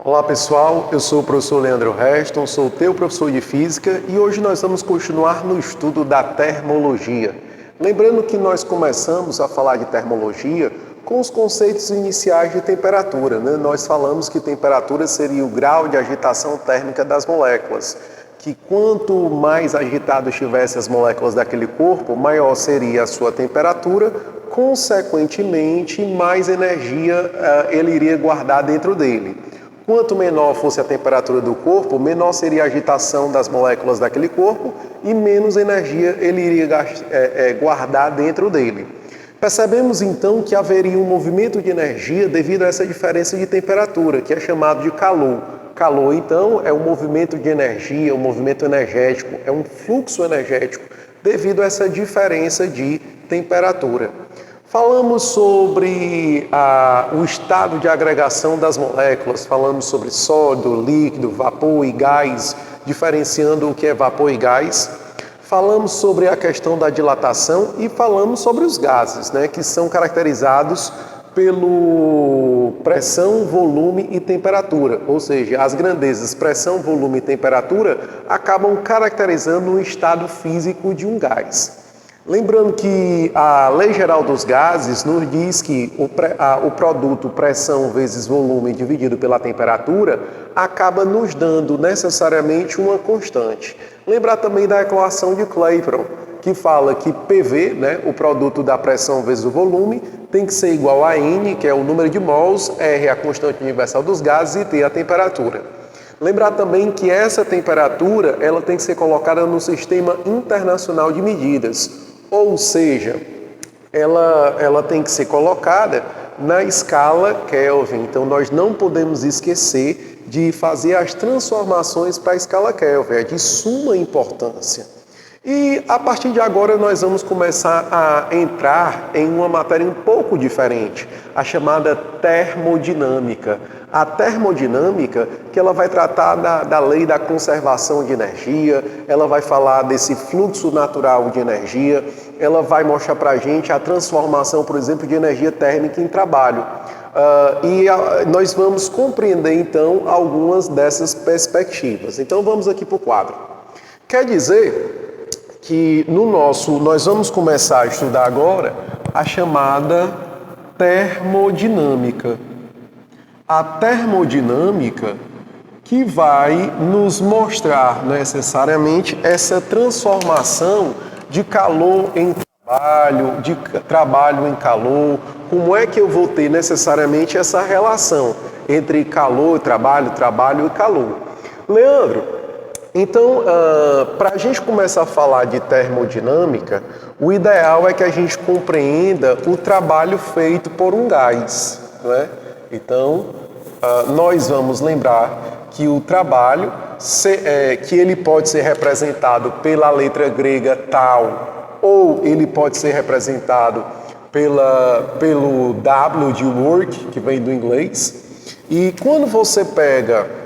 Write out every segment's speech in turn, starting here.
Olá pessoal, eu sou o professor Leandro Reston, sou o teu professor de Física e hoje nós vamos continuar no estudo da termologia. Lembrando que nós começamos a falar de termologia com os conceitos iniciais de temperatura, né? Nós falamos que temperatura seria o grau de agitação térmica das moléculas, que quanto mais agitado estivesse as moléculas daquele corpo, maior seria a sua temperatura, consequentemente mais energia ele iria guardar dentro dele. Quanto menor fosse a temperatura do corpo, menor seria a agitação das moléculas daquele corpo e menos energia ele iria guardar dentro dele. Percebemos então que haveria um movimento de energia devido a essa diferença de temperatura, que é chamado de calor. Calor, então, é um movimento de energia, um movimento energético, é um fluxo energético devido a essa diferença de temperatura. Falamos sobre o estado de agregação das moléculas, falamos sobre sólido, líquido, vapor e gás, diferenciando o que é vapor e gás. Falamos sobre a questão da dilatação e falamos sobre os gases, né, que são caracterizados pelo pressão, volume e temperatura, ou seja, as grandezas pressão, volume e temperatura acabam caracterizando o estado físico de um gás. Lembrando que a Lei Geral dos Gases nos diz que o produto pressão vezes volume dividido pela temperatura acaba nos dando necessariamente uma constante. Lembrar também da equação de Clapeyron, que fala que PV, né, o produto da pressão vezes o volume, tem que ser igual a N, que é o número de mols, R é a constante universal dos gases e T a temperatura. Lembrar também que essa temperatura ela tem que ser colocada no Sistema Internacional de Medidas, ou seja, ela tem que ser colocada na escala Kelvin. Então nós não podemos esquecer de fazer as transformações para a escala Kelvin, é de suma importância. E a partir de agora nós vamos começar a entrar em uma matéria um pouco diferente, a chamada termodinâmica. A termodinâmica, que ela vai tratar da lei da conservação de energia, ela vai falar desse fluxo natural de energia, ela vai mostrar para a gente a transformação, por exemplo, de energia térmica em trabalho. Nós vamos compreender, então, algumas dessas perspectivas. Então, vamos aqui para o quadro. Quer dizer que nós vamos começar a estudar agora a chamada termodinâmica. A termodinâmica que vai nos mostrar necessariamente essa transformação de calor em trabalho, de trabalho em calor, como é que eu vou ter necessariamente essa relação entre calor e trabalho, trabalho e calor. Leandro, então, para a gente começar a falar de termodinâmica, o ideal é que a gente compreenda o trabalho feito por um gás, não é? Então, nós vamos lembrar que o trabalho, que ele pode ser representado pela letra grega tal, ou ele pode ser representado pelo W de work, que vem do inglês. E quando você pega,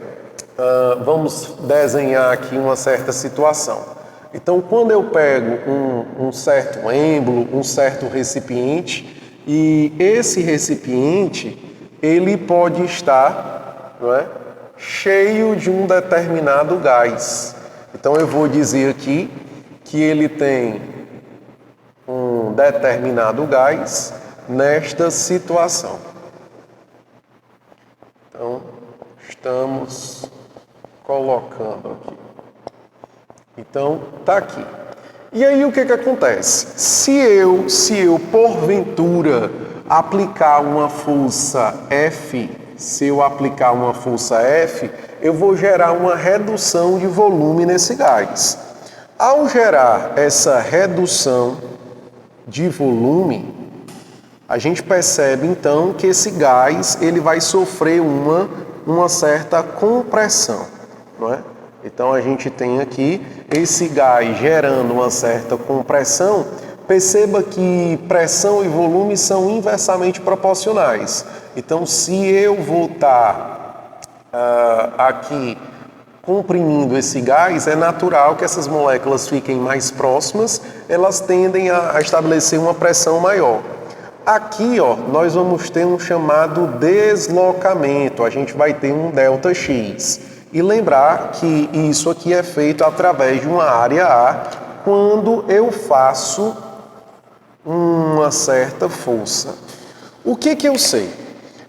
vamos desenhar aqui uma certa situação. Então, quando eu pego um certo êmbolo, um certo recipiente, e esse recipiente ele pode estar, não é, cheio de um determinado gás. Então eu vou dizer aqui que ele tem um determinado gás nesta situação. Então estamos colocando aqui. Então tá aqui. E aí o que acontece? Se eu porventura aplicar uma força F, eu vou gerar uma redução de volume nesse gás. Ao gerar essa redução de volume, a gente percebe então que esse gás ele vai sofrer uma certa compressão, não é? Então a gente tem aqui esse gás gerando uma certa compressão. Perceba que pressão e volume são inversamente proporcionais. Então, se eu vou estar aqui comprimindo esse gás, é natural que essas moléculas fiquem mais próximas, elas tendem a estabelecer uma pressão maior. Aqui, ó, nós vamos ter um chamado deslocamento, a gente vai ter um ΔX. E lembrar que isso aqui é feito através de uma área A quando eu faço uma certa força. O que eu sei?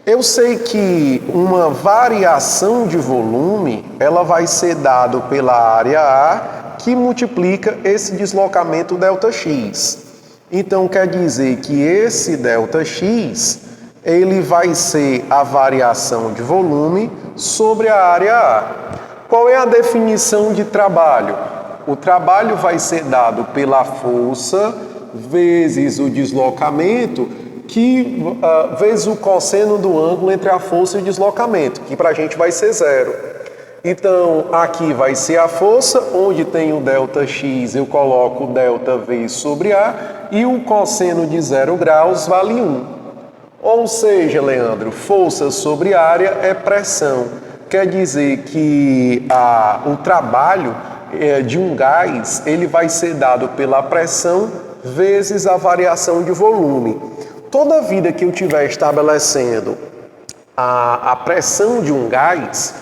Eu sei que uma variação de volume, ela vai ser dada pela área A que multiplica esse deslocamento ΔX. Então quer dizer que esse ΔX, ele vai ser a variação de volume sobre a área A. Qual é a definição de trabalho? O trabalho vai ser dado pela força vezes o deslocamento, vezes o cosseno do ângulo entre a força e o deslocamento, que para a gente vai ser zero. Então, aqui vai ser a força, onde tem o ΔX, eu coloco ΔV sobre A, e o cosseno de 0 graus vale 1. Ou seja, Leandro, força sobre área é pressão. Quer dizer que o trabalho de um gás, ele vai ser dado pela pressão vezes a variação de volume. Toda vida que eu estiver estabelecendo a pressão de um gás,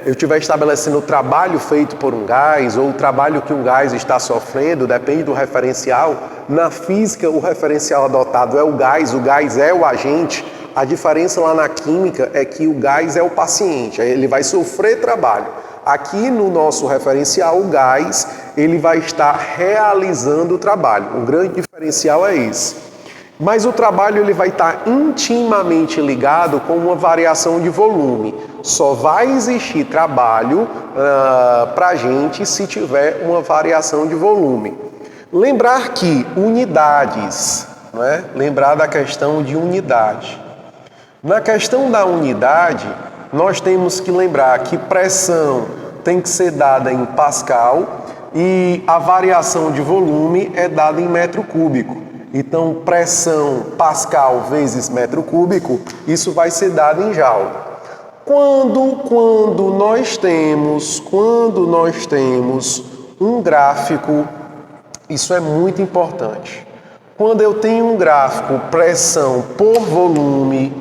eu estiver estabelecendo o trabalho feito por um gás ou o trabalho que um gás está sofrendo, depende do referencial. Na física, o referencial adotado é o gás é o agente. A diferença lá na química é que o gás é o paciente, ele vai sofrer trabalho. Aqui no nosso referencial, o gás, ele vai estar realizando o trabalho. O grande diferencial é esse. Mas o trabalho ele vai estar intimamente ligado com uma variação de volume. Só vai existir trabalho para a gente se tiver uma variação de volume. Lembrar que unidades, lembrar da questão de unidade. Na questão da unidade, nós temos que lembrar que pressão tem que ser dada em Pascal e a variação de volume é dada em metro cúbico. Então, pressão Pascal vezes metro cúbico, isso vai ser dado em Joule. Quando nós temos um gráfico, isso é muito importante. Quando eu tenho um gráfico pressão por volume,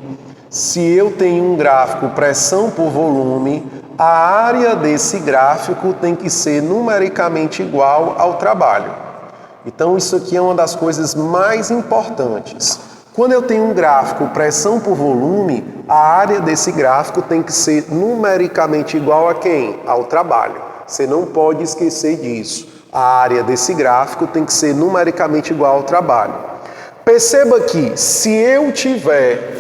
se eu tenho um gráfico pressão por volume, a área desse gráfico tem que ser numericamente igual ao trabalho. Então, isso aqui é uma das coisas mais importantes. Quando eu tenho um gráfico pressão por volume, a área desse gráfico tem que ser numericamente igual a quem? Ao trabalho. Você não pode esquecer disso. A área desse gráfico tem que ser numericamente igual ao trabalho. Perceba que se eu tiver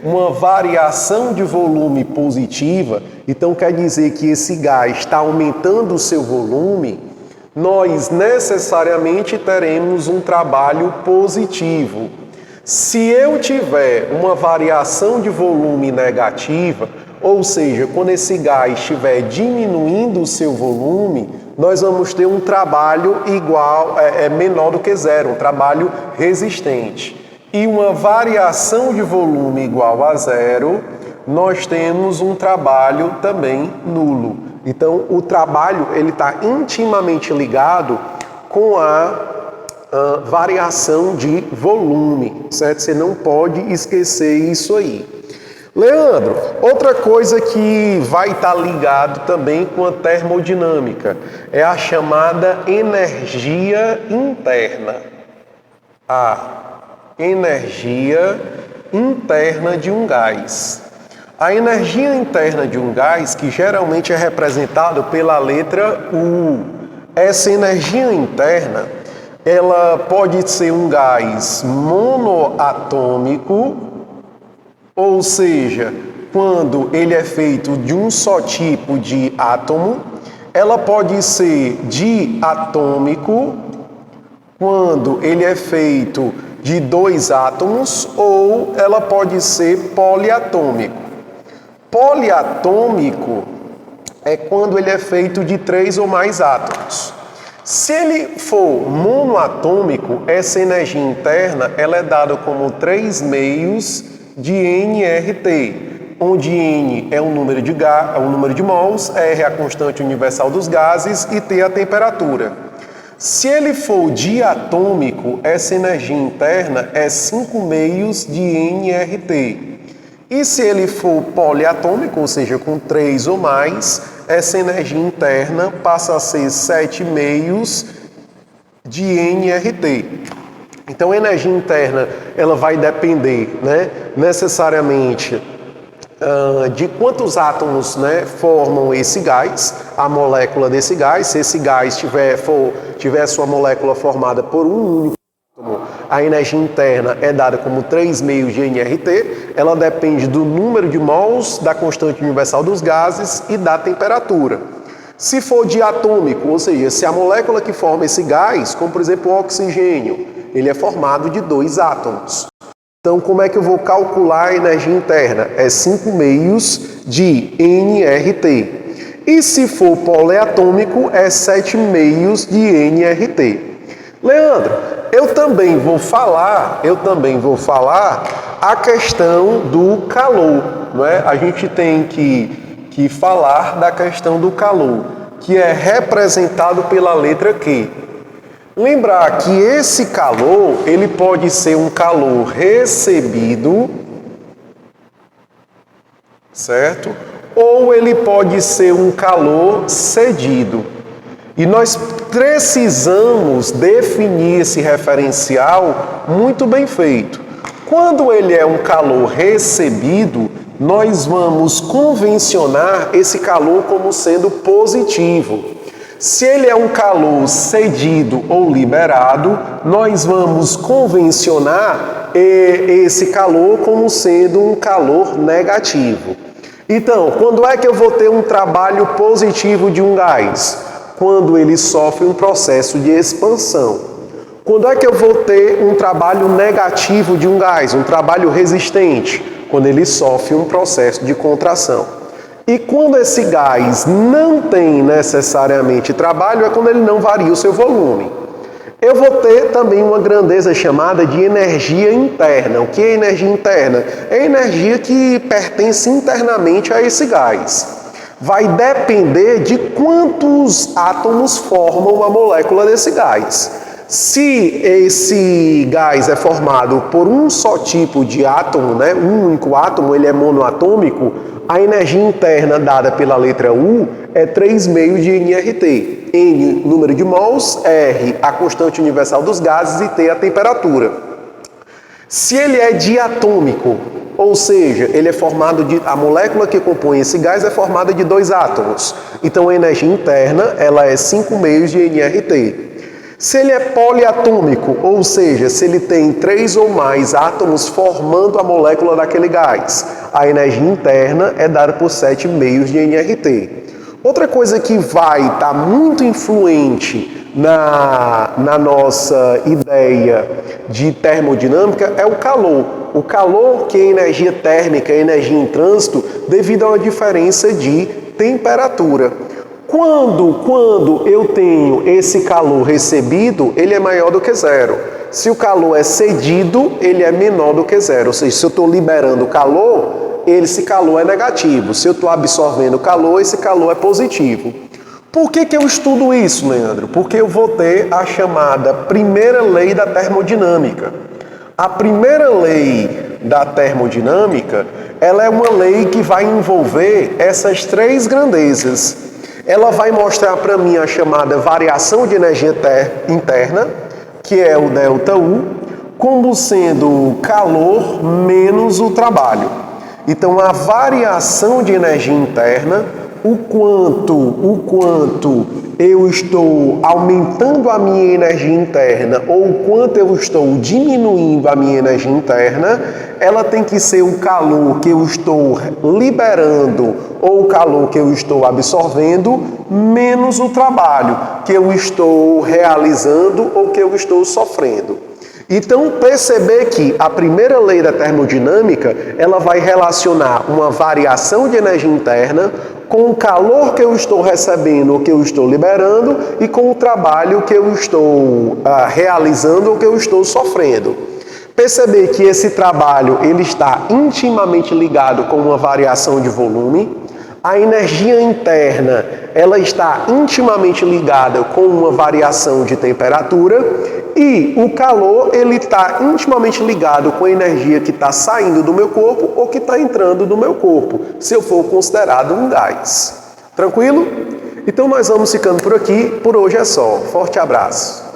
uma variação de volume positiva, então quer dizer que esse gás está aumentando o seu volume, nós necessariamente teremos um trabalho positivo. Se eu tiver uma variação de volume negativa, ou seja, quando esse gás estiver diminuindo o seu volume, nós vamos ter um trabalho menor do que zero, um trabalho resistente. E uma variação de volume igual a zero, nós temos um trabalho também nulo. Então, o trabalho ele está intimamente ligado com a variação de volume, certo? Você não pode esquecer isso aí. Leandro, outra coisa que vai estar ligado também com a termodinâmica é a chamada energia interna. A energia interna de um gás. A energia interna de um gás, que geralmente é representado pela letra U. Essa energia interna, ela pode ser um gás monoatômico, ou seja, quando ele é feito de um só tipo de átomo. Ela pode ser diatômico, quando ele é feito de 2 átomos, ou ela pode ser poliatômico. Poliatômico é quando ele é feito de 3 ou mais átomos. Se ele for monoatômico, essa energia interna ela é dada como 3 meios de nRT, onde N é o número de mols, R é a constante universal dos gases e T a temperatura. Se ele for diatômico, essa energia interna é 5 meios de nRT. E se ele for poliatômico, ou seja, com 3 ou mais, essa energia interna passa a ser 7 meios de nRT. Então, a energia interna ela vai depender, necessariamente de quantos átomos, formam esse gás, a molécula desse gás. Se esse gás tiver sua molécula formada por um único átomo, a energia interna é dada como 3 meios de nRT. Ela depende do número de mols, da constante universal dos gases e da temperatura. Se for diatômico, ou seja, se a molécula que forma esse gás, como por exemplo o oxigênio, ele é formado de 2 átomos. Então, como é que eu vou calcular a energia interna? É 5 meios de nRT. E se for poliatômico, é 7 meios de nRT. Leandro, eu também vou falar a questão do calor, não é? A gente tem que falar da questão do calor, que é representado pela letra Q. Lembrar que esse calor, ele pode ser um calor recebido, certo? Ou ele pode ser um calor cedido. E nós precisamos definir esse referencial muito bem feito. Quando ele é um calor recebido, nós vamos convencionar esse calor como sendo positivo. Se ele é um calor cedido ou liberado, nós vamos convencionar esse calor como sendo um calor negativo. Então, quando é que eu vou ter um trabalho positivo de um gás? Quando ele sofre um processo de expansão. Quando é que eu vou ter um trabalho negativo de um gás, um trabalho resistente? Quando ele sofre um processo de contração. E quando esse gás não tem necessariamente trabalho, é quando ele não varia o seu volume. Eu vou ter também uma grandeza chamada de energia interna. O que é energia interna? É a energia que pertence internamente a esse gás. Vai depender de quantos átomos formam a molécula desse gás. Se esse gás é formado por um só tipo de átomo, um único átomo, ele é monoatômico, a energia interna dada pela letra U é 3 meios de nRT. N, número de mols, R, a constante universal dos gases e T, a temperatura. Se ele é diatômico, ou seja, ele é formado a molécula que compõe esse gás é formada de 2 átomos. Então a energia interna ela é 5 meios de nRT. Se ele é poliatômico, ou seja, se ele tem 3 ou mais átomos formando a molécula daquele gás, a energia interna é dada por 7 meios de nRT. Outra coisa que vai estar muito influente na nossa ideia de termodinâmica é o calor. O calor, que é energia térmica, é energia em trânsito, devido a uma diferença de temperatura. Quando eu tenho esse calor recebido, ele é maior do que zero. Se o calor é cedido, ele é menor do que zero. Ou seja, se eu estou liberando calor, esse calor é negativo. Se eu estou absorvendo calor, esse calor é positivo. Por que eu estudo isso, Leandro? Porque eu vou ter a chamada primeira lei da termodinâmica. A primeira lei da termodinâmica, ela é uma lei que vai envolver essas 3 grandezas. Ela vai mostrar para mim a chamada variação de energia interna, que é o ΔU, como sendo calor menos o trabalho. Então, a variação de energia interna, o quanto eu estou aumentando a minha energia interna ou o quanto eu estou diminuindo a minha energia interna, ela tem que ser o calor que eu estou liberando ou o calor que eu estou absorvendo menos o trabalho que eu estou realizando ou que eu estou sofrendo. Então, perceber que a primeira lei da termodinâmica, ela vai relacionar uma variação de energia interna com o calor que eu estou recebendo ou que eu estou liberando e com o trabalho que eu estou realizando ou que eu estou sofrendo. Perceber que esse trabalho ele está intimamente ligado com uma variação de volume. A energia interna, ela está intimamente ligada com uma variação de temperatura e o calor, ele está intimamente ligado com a energia que está saindo do meu corpo ou que está entrando no meu corpo, se eu for considerado um gás. Tranquilo? Então nós vamos ficando por aqui. Por hoje é só. Forte abraço.